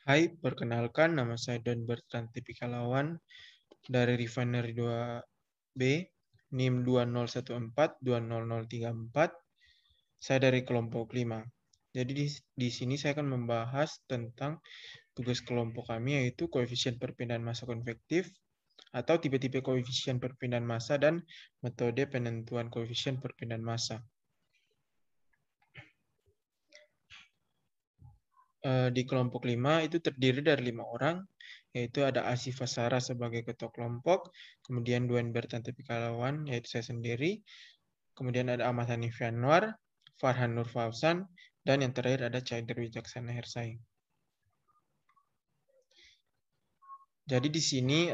Hai, perkenalkan nama saya Don Bertrand Tipikalawan dari Refinery 2B, NIM 2014-20034. Saya dari kelompok 5. Jadi di sini saya akan membahas tentang tugas kelompok kami, yaitu koefisien perpindahan massa konvektif atau tipe-tipe koefisien perpindahan massa dan metode penentuan koefisien perpindahan massa. Di kelompok 5 itu terdiri dari 5 orang, yaitu ada Asifah Sarah sebagai ketua kelompok, kemudian Duen Bertan Tipikalawan, yaitu saya sendiri, kemudian ada Ahmad Hanif Yanwar, Farhan Nur Fausan, dan yang terakhir ada Caider Wijaksana Hersai. Jadi di sini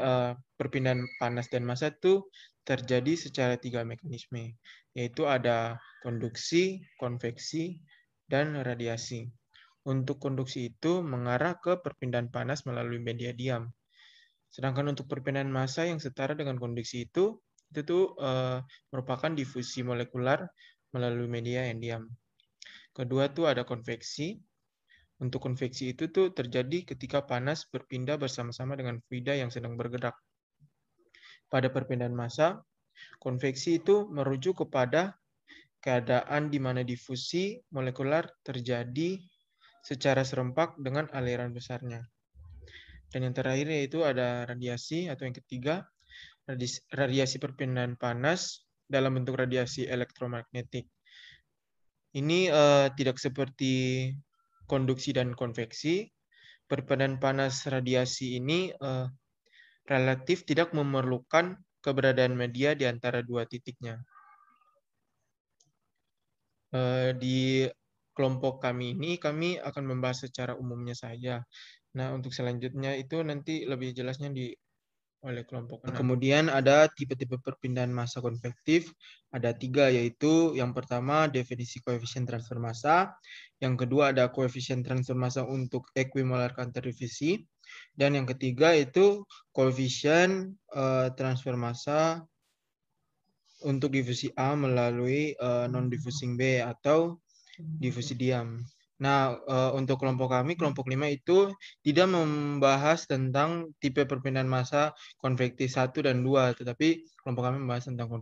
perpindahan panas dan massa itu terjadi secara 3 mekanisme, yaitu ada konduksi, konveksi, dan radiasi. Untuk konduksi itu mengarah ke perpindahan panas melalui media diam. Sedangkan untuk perpindahan massa yang setara dengan konduksi itu tuh merupakan difusi molekular melalui media yang diam. Kedua tuh ada konveksi. Untuk konveksi itu tuh terjadi ketika panas berpindah bersama-sama dengan fluida yang sedang bergerak. Pada perpindahan massa, konveksi itu merujuk kepada keadaan di mana difusi molekular terjadi secara serempak dengan aliran besarnya. Dan yang terakhir yaitu ada radiasi atau yang ketiga, radiasi perpindahan panas dalam bentuk radiasi elektromagnetik. Ini tidak seperti konduksi dan konveksi. Perpindahan panas radiasi ini relatif tidak memerlukan keberadaan media di antara dua titiknya. Di kelompok kami ini, kami akan membahas secara umumnya saja. Nah, untuk selanjutnya itu nanti lebih jelasnya oleh kelompok 6. Kemudian ada tipe-tipe perpindahan massa konvektif. Ada 3, yaitu yang pertama definisi koefisien transfer massa. Yang kedua ada koefisien transfer massa untuk equimolar counter diffusi. Dan yang ketiga itu koefisien transfer massa untuk difusi A melalui non-diffusing B atau difusi diam. Nah, untuk kelompok kami, kelompok 5 itu tidak membahas tentang tipe perpindahan massa konvektif 1 dan 2, tetapi kelompok kami membahas tentang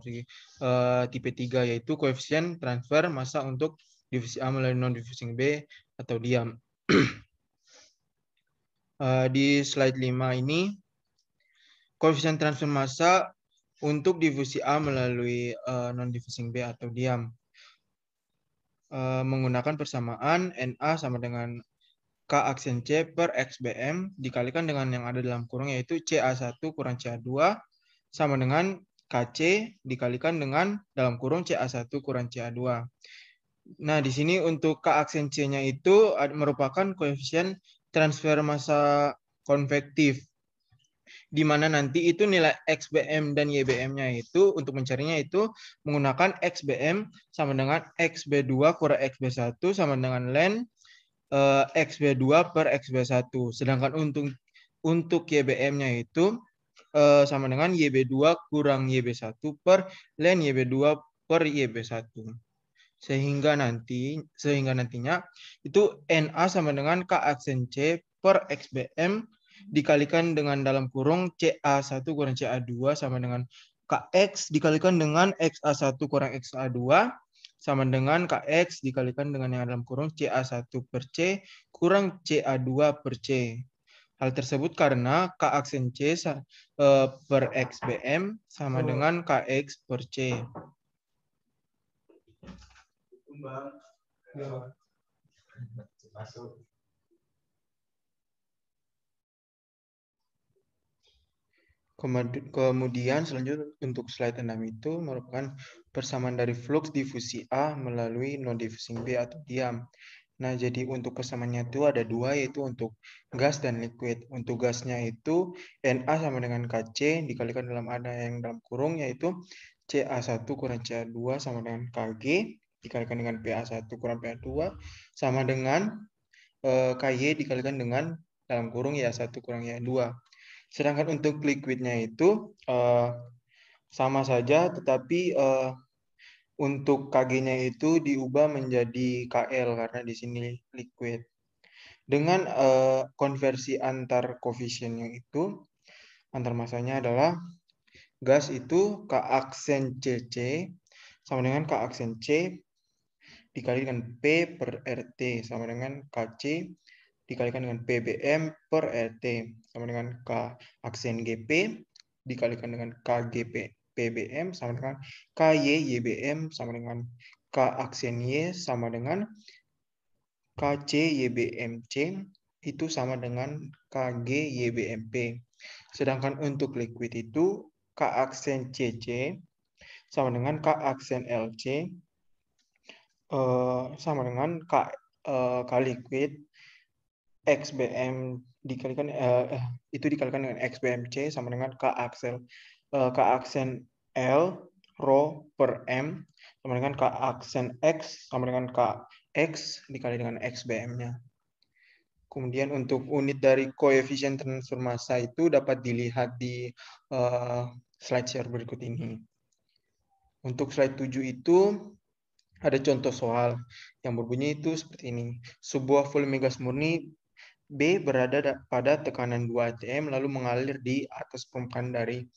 tipe 3, yaitu koefisien transfer massa untuk difusi A melalui non-diffusing B atau diam. Di slide 5 ini, koefisien transfer massa untuk difusi A melalui non-diffusing B atau diam. Menggunakan persamaan NA sama dengan K aksen C per XBM dikalikan dengan yang ada dalam kurung yaitu CA1 kurang CA2 sama dengan KC dikalikan dengan dalam kurung CA1 kurang CA2. Nah, di sini untuk K aksen C-nya itu merupakan koefisien transfer massa konvektif, di mana nanti itu nilai XBM dan YBM-nya itu untuk mencarinya itu menggunakan XBM sama dengan XB2 kurang XB1 sama dengan ln XB2 per XB1. Sedangkan untuk YBM-nya itu sama dengan YB2 kurang YB1 per ln YB2 per YB1. Sehingga nantinya itu NA sama dengan K aksen C per XBM dikalikan dengan dalam kurung CA1 kurang CA2 sama dengan KX dikalikan dengan XA1 kurang XA2 sama dengan KX dikalikan dengan yang dalam kurung CA1 per C kurang CA2 per C. Hal tersebut karena K aksen C per XBM sama dengan KX per C. Kemudian selanjutnya untuk slide 6 itu merupakan persamaan dari flux difusi A melalui non-diffusing B atau diam. Nah, jadi untuk persamaannya itu ada 2, yaitu untuk gas dan liquid. Untuk gasnya itu Na sama dengan Kc dikalikan dalam ada yang dalam kurung yaitu Ca1 kurang Ca2 sama dengan Kg dikalikan dengan Pa1 kurang Pa2 sama dengan Ky dikalikan dengan dalam kurung Ya1 kurang Ya2. Sedangkan untuk liquidnya itu sama saja, tetapi untuk Kg-nya itu diubah menjadi Kl karena di sini liquid. Dengan konversi antar koefisiennya itu, antar masanya adalah gas itu K aksen CC sama dengan K aksen C dikali dengan P per RT sama dengan KC dikalikan dengan PBM per RT sama dengan K aksen GP dikalikan dengan KGP PBM sama dengan KY YBM sama dengan K aksen Y sama dengan KC YBMC itu sama dengan KG YBMP. Sedangkan untuk liquid itu K aksen CC sama dengan K aksen LC sama dengan K liquid XBM dikalikan itu dikalikan dengan XBMC sama dengan K aksen L rho per M sama dengan K aksen X sama dengan KX dikali dengan XBM-nya. Kemudian untuk unit dari koefisien transfer massa itu dapat dilihat di slide share berikut ini. Untuk slide 7 itu ada contoh soal yang berbunyi itu seperti ini. Sebuah volume gas murni B berada pada tekanan 2 atm lalu mengalir di atas permukaan dari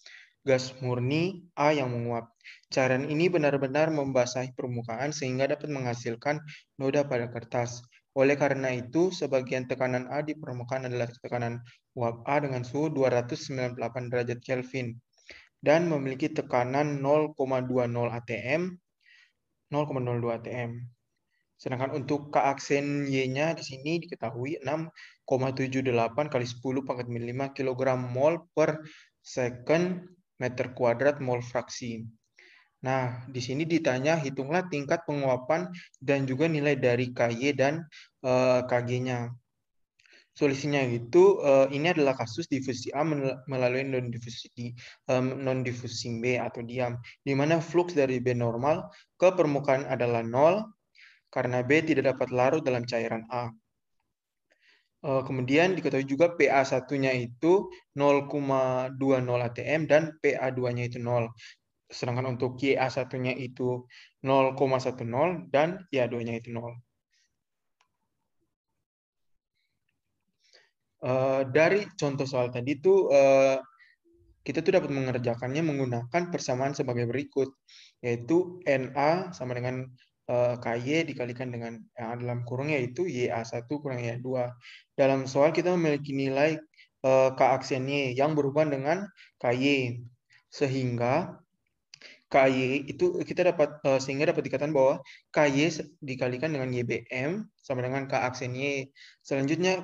gas murni A yang menguap. Cairan ini benar-benar membasahi permukaan sehingga dapat menghasilkan noda pada kertas. Oleh karena itu, sebagian tekanan A di permukaan adalah tekanan uap A dengan suhu 298 derajat Kelvin dan memiliki tekanan 0,20 atm, 0,02 atm. Sedangkan untuk K aksen Y-nya di sini diketahui 6,78 kali 10 pangkat 5 kg mol per second meter kuadrat mol fraksi. Nah, di sini ditanya hitunglah tingkat penguapan dan juga nilai dari KY dan KG-nya. Solusinya itu ini adalah kasus difusi A melalui non-diffusing B atau diam, di mana flux dari B normal ke permukaan adalah 0 karena B tidak dapat larut dalam cairan A. Kemudian diketahui juga PA1-nya itu 0,20 atm dan PA2-nya itu 0. Sedangkan untuk YA1-nya itu 0,10 dan YA2-nya itu 0. Dari contoh soal tadi itu kita tuh dapat mengerjakannya menggunakan persamaan sebagai berikut, yaitu NA sama dengan KY dikalikan dengan yang dalam kurung yaitu YA1 kurang YA2. Dalam soal kita memiliki nilai K aksen Y yang berhubungan dengan KY. Sehingga KY itu kita dapat sehingga dapat dikatakan bahwa KY dikalikan dengan YBM sama dengan K aksen Y. Selanjutnya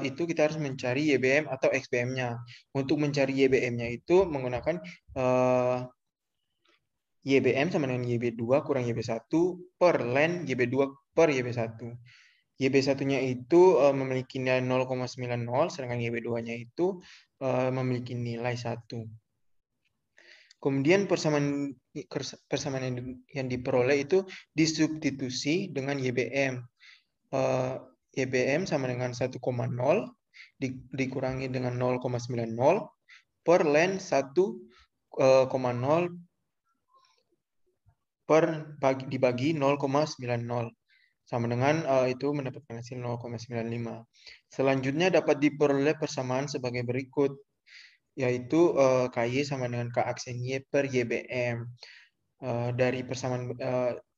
itu kita harus mencari YBM atau XBM-nya. Untuk mencari YBM-nya itu menggunakan YBM sama dengan YB2 kurang YB1 per len YB2 per YB1. YB1-nya itu memiliki nilai 0,90, sedangkan YB2-nya itu memiliki nilai 1. Kemudian persamaan yang diperoleh itu disubstitusi dengan YBM. YBM sama dengan 1,0 dikurangi dengan 0,90 per len 1,0 dibagi 0,90 sama dengan itu mendapatkan hasil 0,95. Selanjutnya dapat diperoleh persamaan sebagai berikut, yaitu KY sama dengan K aksen Y per YBM. Dari persamaan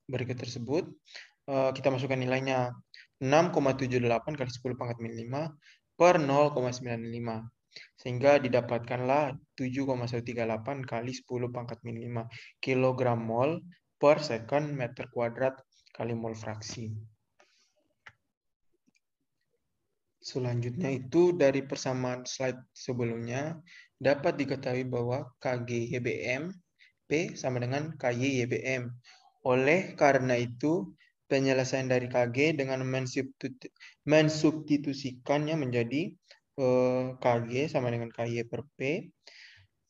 berikut tersebut, kita masukkan nilainya 6,78 kali 10 pangkat min 5 per 0,95. Sehingga didapatkanlah 7,138 kali 10 pangkat min 5 kg mol per second meter kuadrat kali mol fraksi. Selanjutnya itu dari persamaan slide sebelumnya dapat diketahui bahwa KG YBM P sama dengan KY YBM. Oleh karena itu, penyelesaian dari KG dengan mensubstitusikannya menjadi KG sama dengan KY per P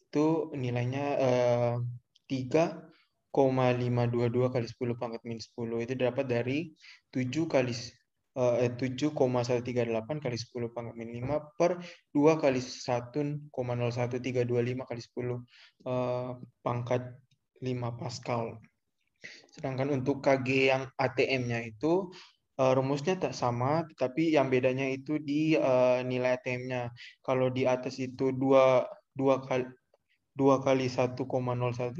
itu nilainya 3,522 kali 10 pangkat min 10 itu dapat dari 7,138 kali 10 pangkat min 5 per 2 kali 1,01325 kali 10 pangkat 5 Pascal. Sedangkan untuk KG yang ATM-nya itu rumusnya tak sama, tetapi yang bedanya itu di nilai ATM-nya. Kalau di atas itu dua kali 1,01325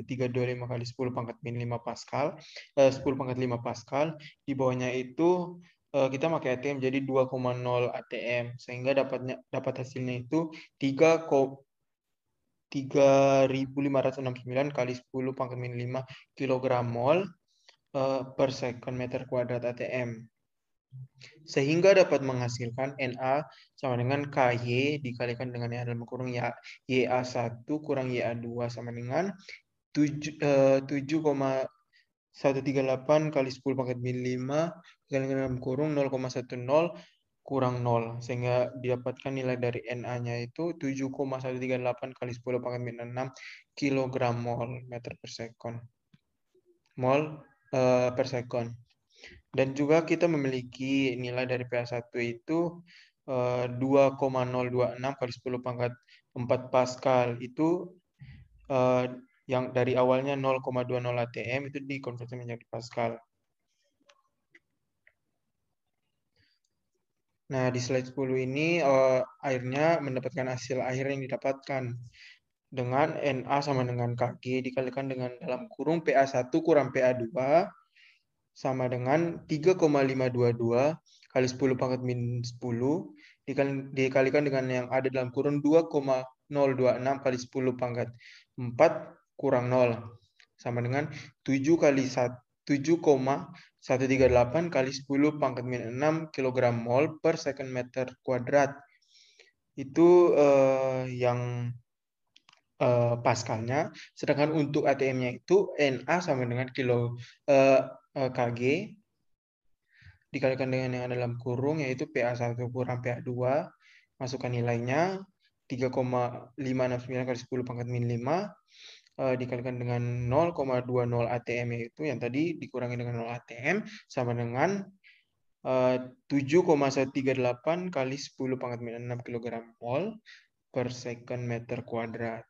kali 10 pangkat min 5 Pascal, 10 pangkat 5 Pascal. Di bawahnya itu kita pakai ATM jadi 2,0 ATM, sehingga dapat hasilnya itu 3.569 kali 10 pangkat min 5 kilogram mol per second meter kuadrat ATM. Sehingga dapat menghasilkan Na sama dengan KY dikalikan dengan yang dalam kurung YA1 kurang YA2 sama dengan 7,138 kali 10 pangkat min 5 dikalikan dalam kurung 0,10 kurang 0. Sehingga didapatkan nilai dari Na-nya itu 7,138 kali 10 pangkat min 6 kilogram mol meter per sekon. Mol per sekon. Dan juga kita memiliki nilai dari pH1 itu 2,026 kali 10 pangkat 4 Pascal. Itu yang dari awalnya 0,20 ATM itu dikonversi menjadi Pascal. Nah, di slide 10 ini akhirnya mendapatkan hasil akhir yang didapatkan dengan Na sama dengan Kg dikalikan dengan dalam kurung PA1 kurang PA2 sama dengan 3,522 kali 10 pangkat min 10 dikalikan dengan yang ada dalam kurun 2,026 kali 10 pangkat 4 kurang 0 sama dengan 7,138 kali 10 pangkat min 6 kg mol per second meter kuadrat. Itu yang paskalnya. Sedangkan untuk ATM-nya itu Na sama dengan Kg dikalikan dengan yang ada dalam kurung yaitu PA1 kurang PA2. Masukkan nilainya 3,569 kali 10 pangkat min 5 dikalikan dengan 0,20 ATM yaitu yang tadi dikurangi dengan 0 ATM sama dengan 7,138 kali 10 pangkat min 6 kg mol per second meter kuadrat.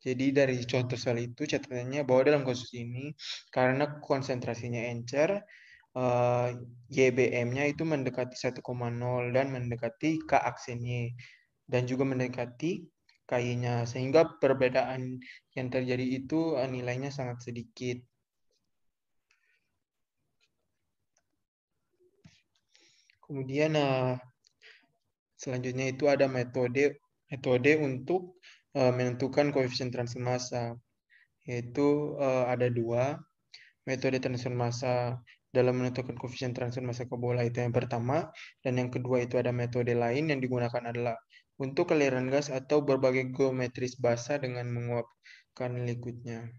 Jadi dari contoh soal itu catatannya bahwa dalam kasus ini karena konsentrasinya encer, YBM-nya itu mendekati 1,0 dan mendekati K aksen Y dan juga mendekati KY-nya sehingga perbedaan yang terjadi itu nilainya sangat sedikit. Kemudian selanjutnya itu ada metode untuk menentukan koefisien transfer massa, yaitu ada dua metode transfer massa dalam menentukan koefisien transfer massa ke bola itu yang pertama, dan yang kedua itu ada metode lain yang digunakan adalah untuk aliran gas atau berbagai geometris basah dengan menguapkan liquidnya.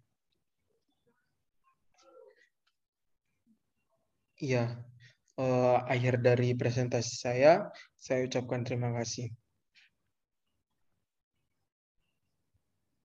Iya, akhir dari presentasi saya ucapkan terima kasih.